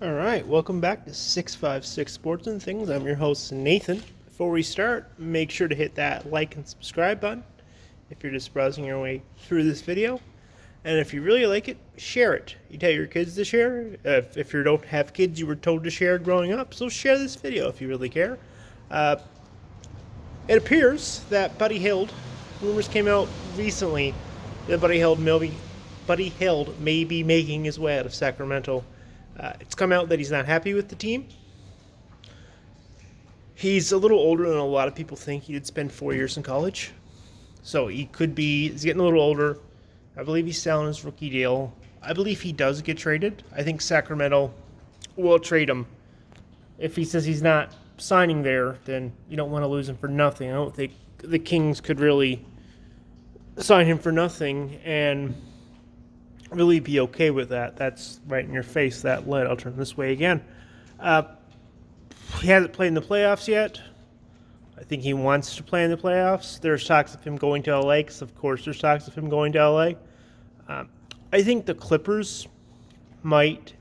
All right, welcome back to 656 Sports and Things. I'm your host, Nathan. Before we start, make sure to hit that like and subscribe button if you're just browsing your way through this video. And if you really like it, share it. You tell your kids to share. If you don't have kids, you were told to share growing up, so share this video if you really care. Uh, it appears that Buddy Hield, rumors came out recently that Buddy Hield may be making his way out of Sacramento. It's come out that he's not happy with the team. He's a little older than a lot of people think. He did spend 4 years in college. So he's getting a little older. I believe he's selling his rookie deal. I believe he does get traded. I think Sacramento will trade him. If he says he's not signing there, then you don't want to lose him for nothing. I don't think the Kings could really sign him for nothing and really be okay with that. That's right in your face, that lead. I'll turn this way again. He hasn't played in the playoffs yet. I think he wants to play in the playoffs. There's talks of him going to LA, because of course there's talks of him going to LA. I think the Clippers might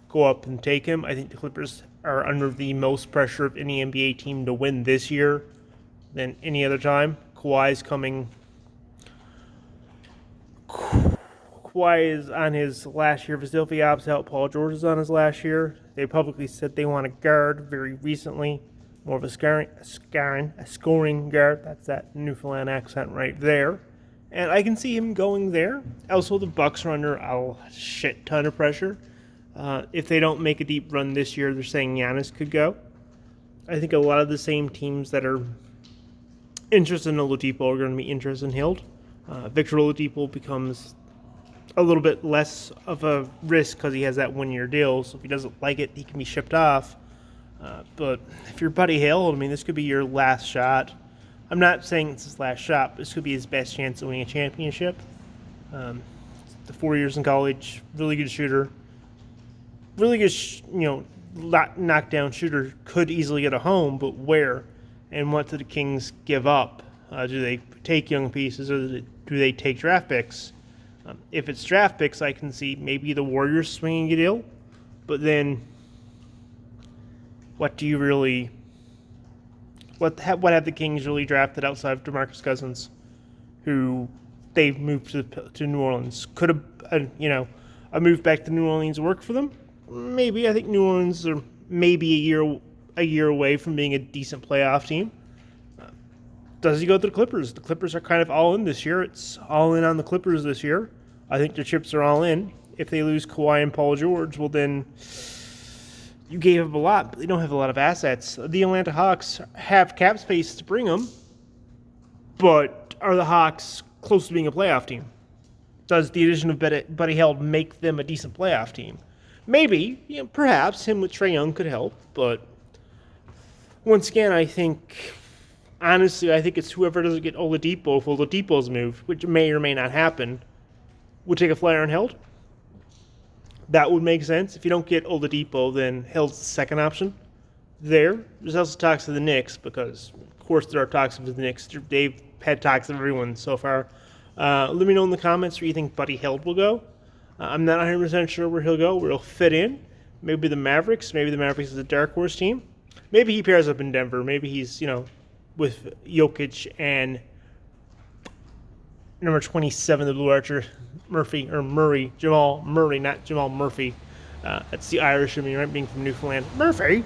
go up and take him. I think the Clippers are under the most pressure of any NBA team to win this year than any other time. Kawhi is on his last year of his deal. If he opts out, Paul George is on his last year. They publicly said they want a guard very recently, more of a scoring guard. That's that Newfoundland accent right there. And I can see him going there. Also, the Bucks are under a shit ton of pressure. If they don't make a deep run this year, they're saying Giannis could go. I think a lot of the same teams that are interested in Oladipo are going to be interested in Hield. Victor Oladipo becomes a little bit less of a risk because he has that 1 year deal. So if he doesn't like it, he can be shipped off. But if you're Buddy Hield, I mean, this could be your last shot. I'm not saying it's his last shot, but this could be his best chance at winning a championship. The 4 years in college, really good shooter, really good, knockdown shooter. Could easily get a home, but where? And what do the Kings give up? Do they take young pieces, or do they take draft picks? If it's draft picks, I can see maybe the Warriors swinging a deal. But then, what have the Kings really drafted outside of DeMarcus Cousins, who they've moved to New Orleans? Could a move back to New Orleans work for them? Maybe. I think New Orleans are maybe a year away from being a decent playoff team. Does he go to the Clippers? The Clippers are kind of all in this year. It's all in on the Clippers this year. I think the chips are all in. If they lose Kawhi and Paul George, well then you gave up a lot, but they don't have a lot of assets. The Atlanta Hawks have cap space to bring them, but are the Hawks close to being a playoff team? Does the addition of Buddy Hield make them a decent playoff team? Maybe. Perhaps him with Trae Young could help, but once again, honestly, I think it's whoever doesn't get Oladipo, if Oladipo's move, which may or may not happen, would take a flyer on Hield. That would make sense. If you don't get Oladipo, then Hild's the second option there. There's also talks of the Knicks, because, of course, there are talks of the Knicks. They've had talks of everyone so far. Let me know in the comments where you think Buddy Hield will go. I'm not 100% sure where he'll go, where he'll fit in. Maybe the Mavericks. Maybe the Mavericks is a dark horse team. Maybe he pairs up in Denver. Maybe he's, with Jokic and number 27, the Blue Archer, Jamal Murray, not Jamal Murphy. That's the Irish in me, right? Being from Newfoundland. Murphy.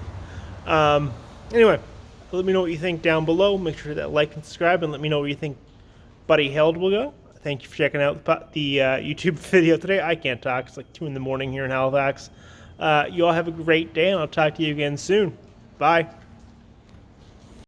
Anyway, let me know what you think down below. Make sure to hit that like and subscribe, and let me know where you think Buddy Hield will go. Thank you for checking out the YouTube video today. I can't talk. It's like 2 in the morning here in Halifax. You all have a great day, and I'll talk to you again soon. Bye.